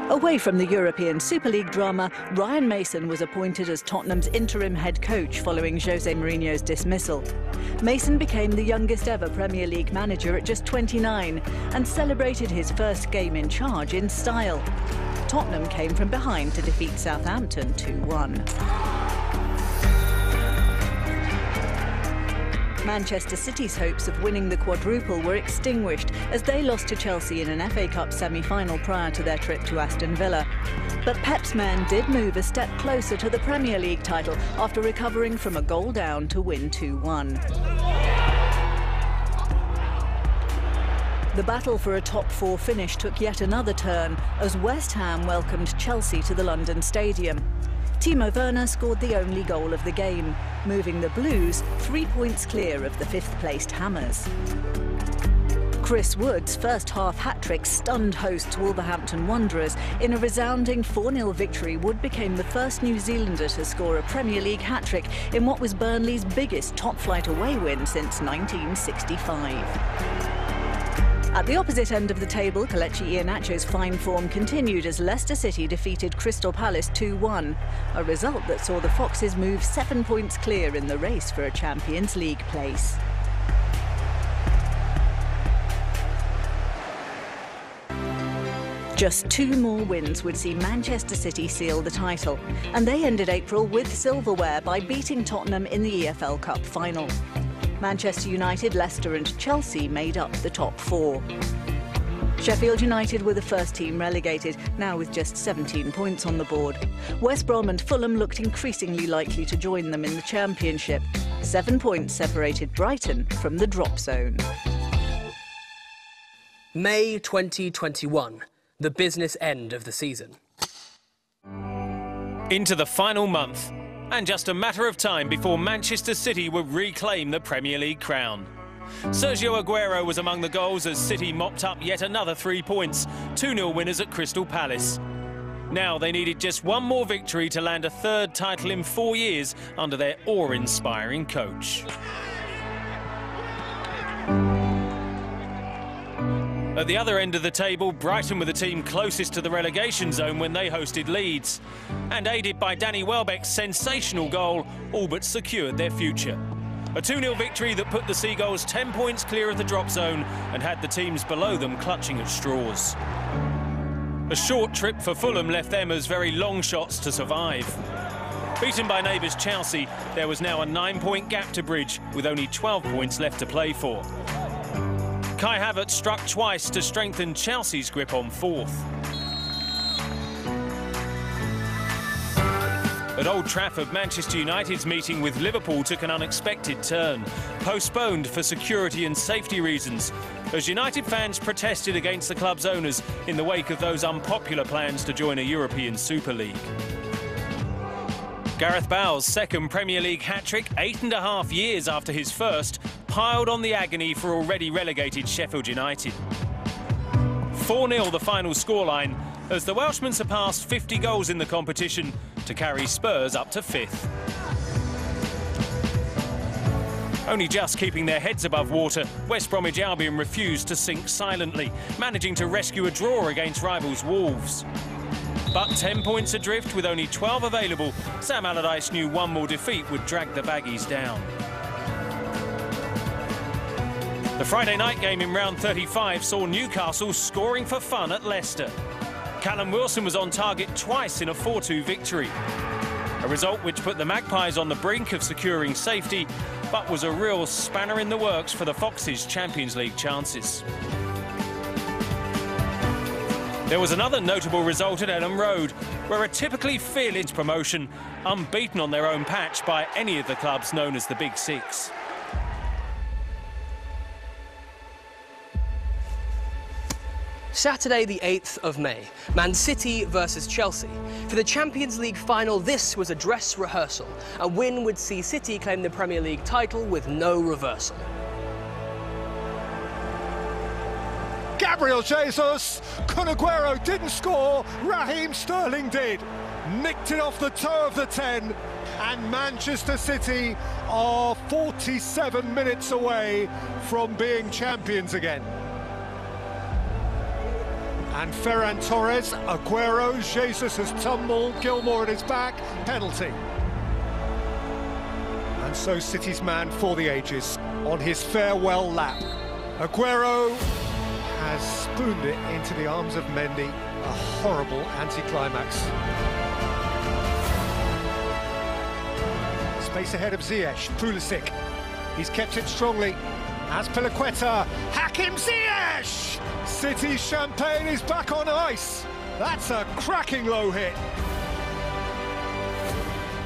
Away from the European Super League drama, Ryan Mason was appointed as Tottenham's interim head coach following Jose Mourinho's dismissal. Mason became the youngest ever Premier League manager at just 29 and celebrated his first game in charge in style. Tottenham came from behind to defeat Southampton 2-1. Manchester City's hopes of winning the quadruple were extinguished as they lost to Chelsea in an FA Cup semi-final prior to their trip to Aston Villa. But Pep's men did move a step closer to the Premier League title after recovering from a goal down to win 2-1. The battle for a top four finish took yet another turn as West Ham welcomed Chelsea to the London Stadium. Timo Werner scored the only goal of the game, moving the Blues 3 points clear of the fifth-placed Hammers. Chris Wood's first-half hat-trick stunned hosts Wolverhampton Wanderers. In a resounding 4-0 victory, Wood became the first New Zealander to score a Premier League hat-trick in what was Burnley's biggest top-flight away win since 1965. At the opposite end of the table, Kelechi Iheanacho's fine form continued as Leicester City defeated Crystal Palace 2-1, a result that saw the Foxes move 7 points clear in the race for a Champions League place. Just 2 more wins would see Manchester City seal the title, and they ended April with silverware by beating Tottenham in the EFL Cup final. Manchester United, Leicester and Chelsea made up the top 4. Sheffield United were the first team relegated, now with just 17 points on the board. West Brom and Fulham looked increasingly likely to join them in the Championship. 7 points separated Brighton from the drop zone. May 2021, the business end of the season. Into the final month, and just a matter of time before Manchester City would reclaim the Premier League crown. Sergio Aguero was among the goals as City mopped up yet another 3 points, 2-0 winners at Crystal Palace. Now they needed just one more victory to land a third title in 4 years under their awe-inspiring coach. At the other end of the table, Brighton were the team closest to the relegation zone when they hosted Leeds. And aided by Danny Welbeck's sensational goal, all but secured their future. A 2-0 victory that put the Seagulls 10 points clear of the drop zone and had the teams below them clutching at straws. A short trip for Fulham left them as very long shots to survive. Beaten by neighbours Chelsea, there was now a 9-point gap to bridge with only 12 points left to play for. Kai Havertz struck twice to strengthen Chelsea's grip on fourth. At Old Trafford, Manchester United's meeting with Liverpool took an unexpected turn, postponed for security and safety reasons, as United fans protested against the club's owners in the wake of those unpopular plans to join a European Super League. Gareth Bale's second Premier League hat-trick, 8.5 years after his first, piled on the agony for already relegated Sheffield United. 4-0 the final scoreline, as the Welshman surpassed 50 goals in the competition to carry Spurs up to 5th. Only just keeping their heads above water, West Bromwich Albion refused to sink silently, managing to rescue a draw against rivals Wolves. But 10 points adrift with only 12 available, Sam Allardyce knew one more defeat would drag the Baggies down. The Friday night game in round 35 saw Newcastle scoring for fun at Leicester. Callum Wilson was on target twice in a 4-2 victory. A result which put the Magpies on the brink of securing safety, but was a real spanner in the works for the Foxes' Champions League chances. There was another notable result at Elland Road, where a typically fearless promotion, unbeaten on their own patch by any of the clubs known as the Big Six. Saturday the 8th of May, Man City versus Chelsea. For the Champions League final, this was a dress rehearsal. A win would see City claim the Premier League title with no reversal. Gabriel Jesus, Kun Aguero didn't score, Raheem Sterling did. Nicked it off the toe of the 10, and Manchester City are 47 minutes away from being champions again. And Ferran Torres, Aguero, Jesus has tumbled, Gilmour at his back, penalty. And so City's man for the ages on his farewell lap. Aguero has spooned it into the arms of Mendy, a horrible anticlimax. Space ahead of Ziyech, Pulisic. He's kept it strongly. As Pilaqueta, Hakim Ziyech! City's champagne is back on ice. That's a cracking low hit.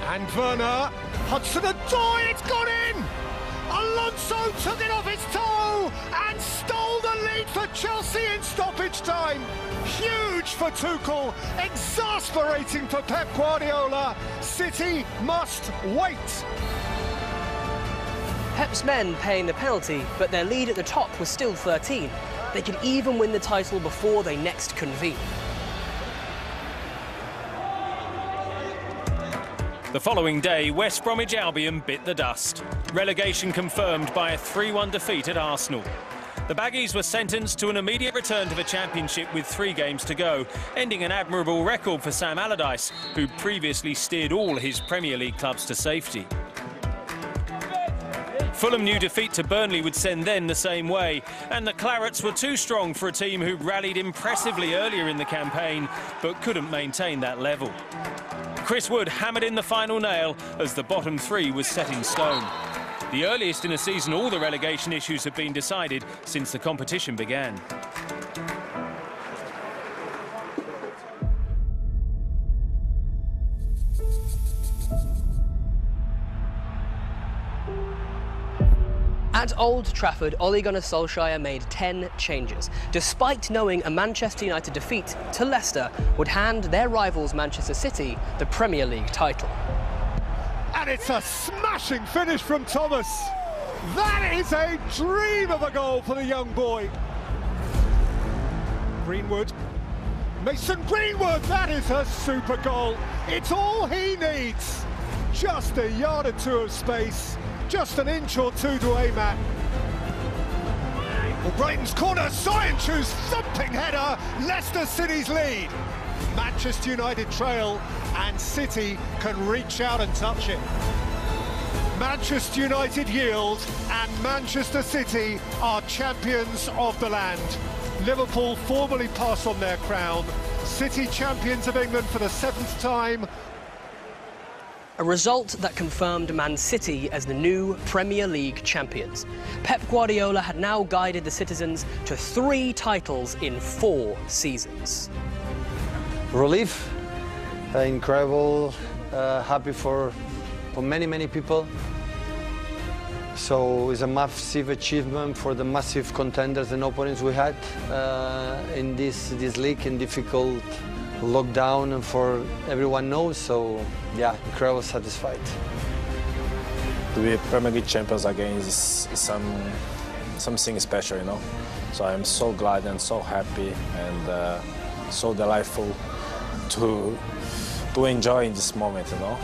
And Werner, Hudson-Odoi, it's gone in! Alonso took it off his toe and stole the lead for Chelsea in stoppage time. Huge for Tuchel, exasperating for Pep Guardiola. City must wait. Pep's men paying the penalty, but their lead at the top was still 13. They could even win the title before they next convene. The following day, West Bromwich Albion bit the dust. Relegation confirmed by a 3-1 defeat at Arsenal. The Baggies were sentenced to an immediate return to the Championship with 3 games to go, ending an admirable record for Sam Allardyce, who previously steered all his Premier League clubs to safety. Fulham's new defeat to Burnley would send them the same way, and the Clarets were too strong for a team who rallied impressively earlier in the campaign, but couldn't maintain that level. Chris Wood hammered in the final nail as the bottom 3 was set in stone. The earliest in a season all the relegation issues have been decided since the competition began. At Old Trafford, Ole Gunnar Solskjaer made 10 changes, despite knowing a Manchester United defeat to Leicester would hand their rivals Manchester City the Premier League title. And it's a smashing finish from Thomas. That is a dream of a goal for the young boy. Greenwood. Mason Greenwood, that is a super goal. It's all he needs. Just a yard or 2 of space. Just an inch or 2 to aim at. Well, Brighton's corner, Soyuncu's thumping header, Leicester City's lead. Manchester United trail and City can reach out and touch it. Manchester United yield and Manchester City are champions of the land. Liverpool formally pass on their crown. City champions of England for the 7th time. A result that confirmed Man City as the new Premier League champions. Pep Guardiola had now guided the citizens to 3 titles in 4 seasons. Relief, incredible, happy for many people. So it's a massive achievement for the massive contenders and opponents we had in this league, in difficult lockdown, and for everyone knows. So yeah, incredible, satisfied. To be Premier League champions again is something special, you know. So I'm so glad and so happy and so delightful to enjoy in this moment, you know.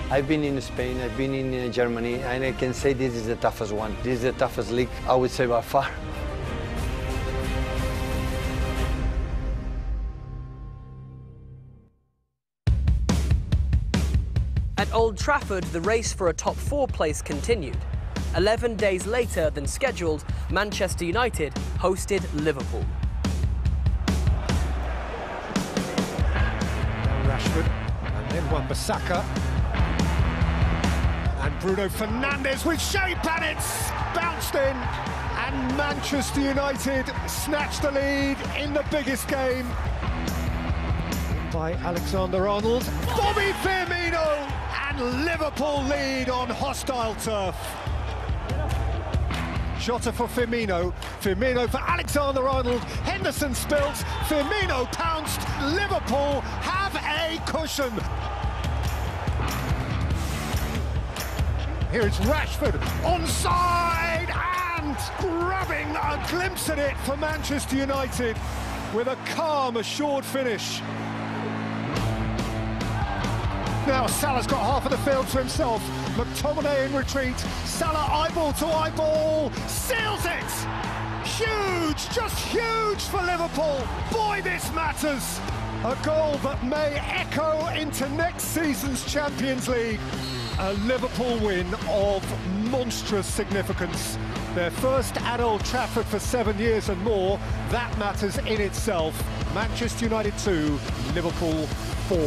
I've been in Spain, I've been in Germany, and I can say this is the toughest one. This is the toughest league, I would say, by far. At Old Trafford, the race for a top 4 place continued. 11 days later than scheduled, Manchester United hosted Liverpool. Rashford, and then Wan-Bissaka. And Bruno Fernandes with shape, and it's bounced in. And Manchester United snatched the lead in the biggest game. By Alexander-Arnold, Bobby Firmino, and Liverpool lead on hostile turf. Jota for Firmino, Firmino for Alexander-Arnold, Henderson spilt, Firmino pounced, Liverpool have a cushion. Here it's Rashford, onside, and grabbing a glimpse at it for Manchester United with a calm, assured finish. Now Salah's got half of the field to himself. McTominay in retreat. Salah eyeball to eyeball, seals it! huge, just huge for Liverpool. Boy, this matters. A goal that may echo into next season's Champions League. A Liverpool win of monstrous significance. Their first at Old Trafford for 7 years and more. That matters in itself. Manchester United 2, Liverpool 4.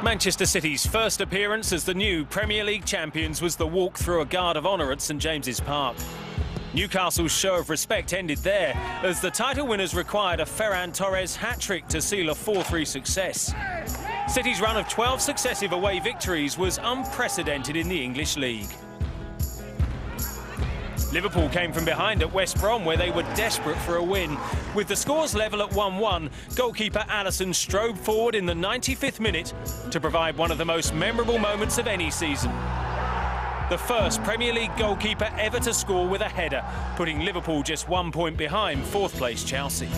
Manchester City's first appearance as the new Premier League champions was the walk through a guard of honour at St James's Park. Newcastle's show of respect ended there, as the title winners required a Ferran Torres hat-trick to seal a 4-3 success. City's run of 12 successive away victories was unprecedented in the English League. Liverpool came from behind at West Brom, where they were desperate for a win. With the scores level at 1-1, goalkeeper Alisson strode forward in the 95th minute to provide one of the most memorable moments of any season. The first Premier League goalkeeper ever to score with a header, putting Liverpool just 1 point behind fourth place Chelsea.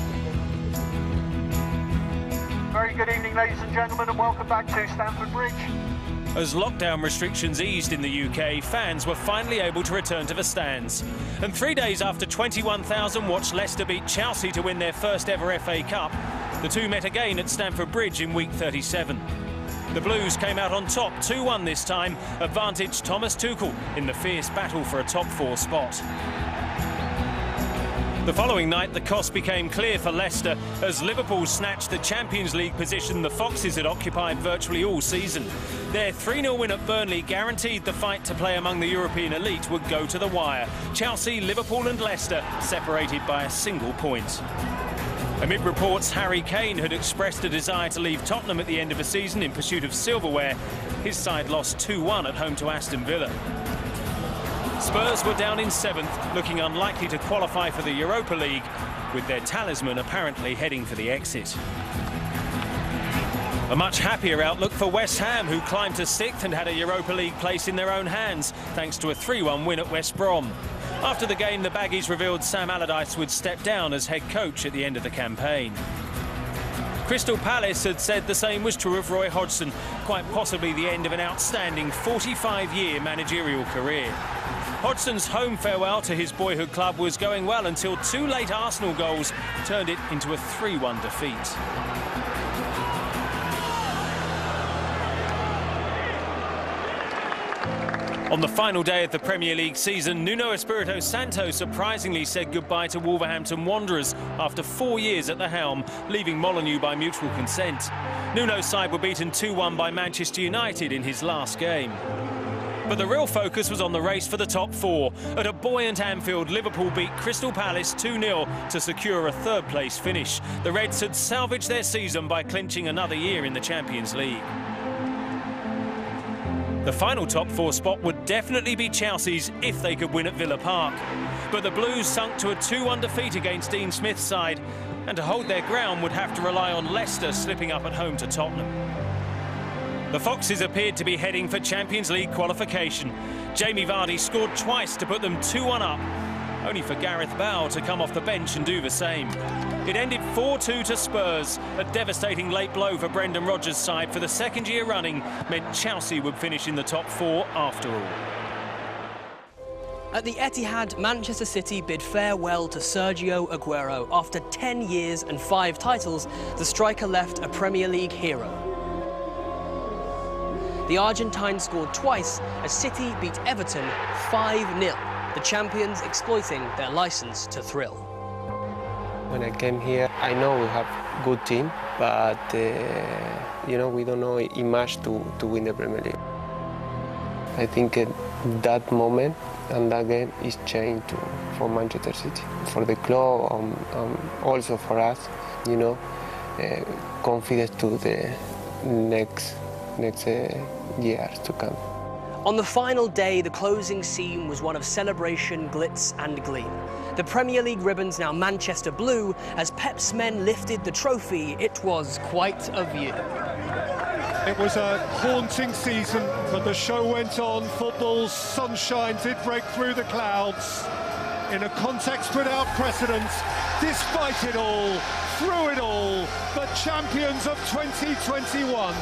Very good evening, ladies and gentlemen, and welcome back to Stamford Bridge. As lockdown restrictions eased in the UK, fans were finally able to return to the stands. And 3 days after 21,000 watched Leicester beat Chelsea to win their first ever FA Cup, the two met again at Stamford Bridge in week 37. The Blues came out on top 2-1 this time, advantaged Thomas Tuchel in the fierce battle for a top 4 spot. The following night, the cost became clear for Leicester as Liverpool snatched the Champions League position the Foxes had occupied virtually all season. Their 3-0 win at Burnley guaranteed the fight to play among the European elite would go to the wire. Chelsea, Liverpool and Leicester separated by a single point. Amid reports Harry Kane had expressed a desire to leave Tottenham at the end of the season in pursuit of silverware, his side lost 2-1 at home to Aston Villa. Spurs were down in 7th, looking unlikely to qualify for the Europa League, with their talisman apparently heading for the exit. A much happier outlook for West Ham, who climbed to 6th and had a Europa League place in their own hands, thanks to a 3-1 win at West Brom. After the game, the Baggies revealed Sam Allardyce would step down as head coach at the end of the campaign. Crystal Palace had said the same was true of Roy Hodgson, quite possibly the end of an outstanding 45-year managerial career. Hodgson's home farewell to his boyhood club was going well until 2 late Arsenal goals turned it into a 3-1 defeat. On the final day of the Premier League season, Nuno Espirito Santo surprisingly said goodbye to Wolverhampton Wanderers after 4 years at the helm, leaving Molineux by mutual consent. Nuno's side were beaten 2-1 by Manchester United in his last game. But the real focus was on the race for the top 4. At a buoyant Anfield, Liverpool beat Crystal Palace 2-0 to secure a third-place finish. The Reds had salvaged their season by clinching another year in the Champions League. The final top 4 spot would definitely be Chelsea's if they could win at Villa Park. But the Blues sunk to a 2-1 defeat against Dean Smith's side, and to hold their ground would have to rely on Leicester slipping up at home to Tottenham. The Foxes appeared to be heading for Champions League qualification. Jamie Vardy scored twice to put them 2-1 up, only for Gareth Bale to come off the bench and do the same. It ended 4-2 to Spurs. A devastating late blow for Brendan Rodgers' side for the second year running meant Chelsea would finish in the top 4 after all. At the Etihad, Manchester City bid farewell to Sergio Aguero. After 10 years and 5 titles, the striker left a Premier League hero. The Argentine scored twice as City beat Everton 5-0, the champions exploiting their licence to thrill. When I came here, I know we have a good team, but you know, we don't know enough to win the Premier League. I think that moment and that game is changed for Manchester City, for the club, also for us. You know, confidence to the next years to come. On the final day, the closing scene was one of celebration, glitz and gleam. The Premier League ribbons now Manchester blue. As Pep's men lifted the trophy, it was quite a view. It was a haunting season, but the show went on. Football's sunshine did break through the clouds in a context without precedent. Despite it all, through it all, the champions of 2021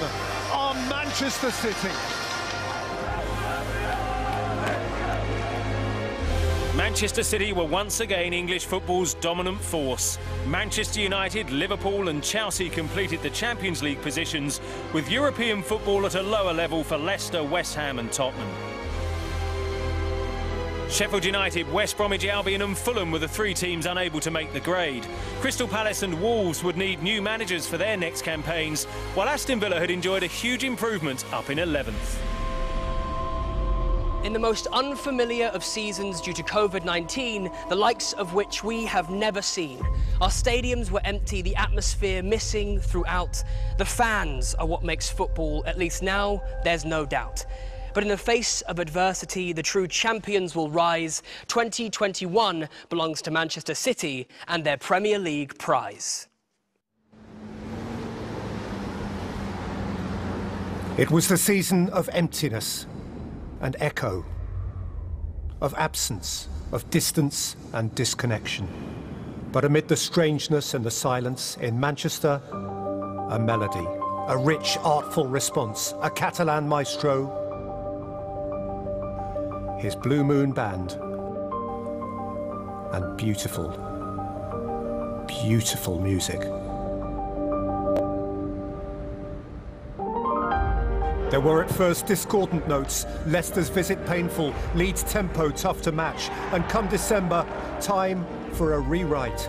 are Manchester City. Manchester City were once again English football's dominant force. Manchester United, Liverpool and Chelsea completed the Champions League positions, with European football at a lower level for Leicester, West Ham and Tottenham. Sheffield United, West Bromwich Albion and Fulham were the three teams unable to make the grade. Crystal Palace and Wolves would need new managers for their next campaigns, while Aston Villa had enjoyed a huge improvement up in 11th. In the most unfamiliar of seasons due to COVID-19, the likes of which we have never seen. Our stadiums were empty, the atmosphere missing throughout. The fans are what makes football, at least now, there's no doubt. But in the face of adversity, the true champions will rise. 2021 belongs to Manchester City and their Premier League prize. It was the season of emptiness and echo, of absence, of distance and disconnection. But amid the strangeness and the silence, in Manchester, a melody, a rich, artful response, a Catalan maestro, his Blue Moon Band, and beautiful, beautiful music. There were at first discordant notes, Leicester's visit painful, Leeds' tempo tough to match, and come December, time for a rewrite,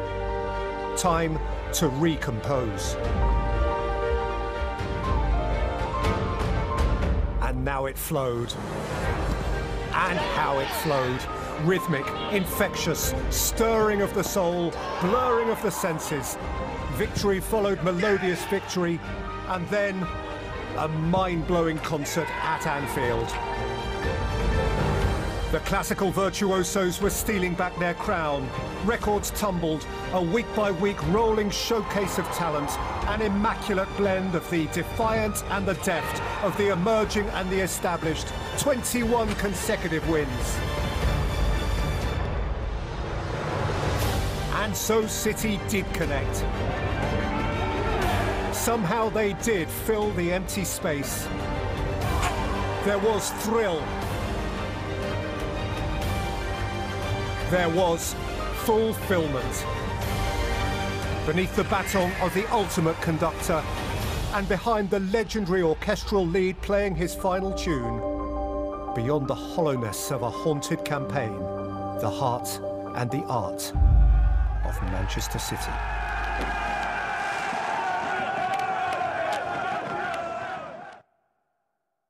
time to recompose. And now it flowed. And how it flowed. Rhythmic, infectious, stirring of the soul, blurring of the senses. Victory followed melodious victory, and then a mind-blowing concert at Anfield. The classical virtuosos were stealing back their crown. Records tumbled, a week-by-week rolling showcase of talent, an immaculate blend of the defiant and the deft, of the emerging and the established. 21 consecutive wins. And so City did connect. Somehow they did fill the empty space. There was thrill. There was fulfillment. Beneath the baton of the ultimate conductor, and behind the legendary orchestral lead playing his final tune, beyond the hollowness of a haunted campaign, the heart and the art of Manchester City.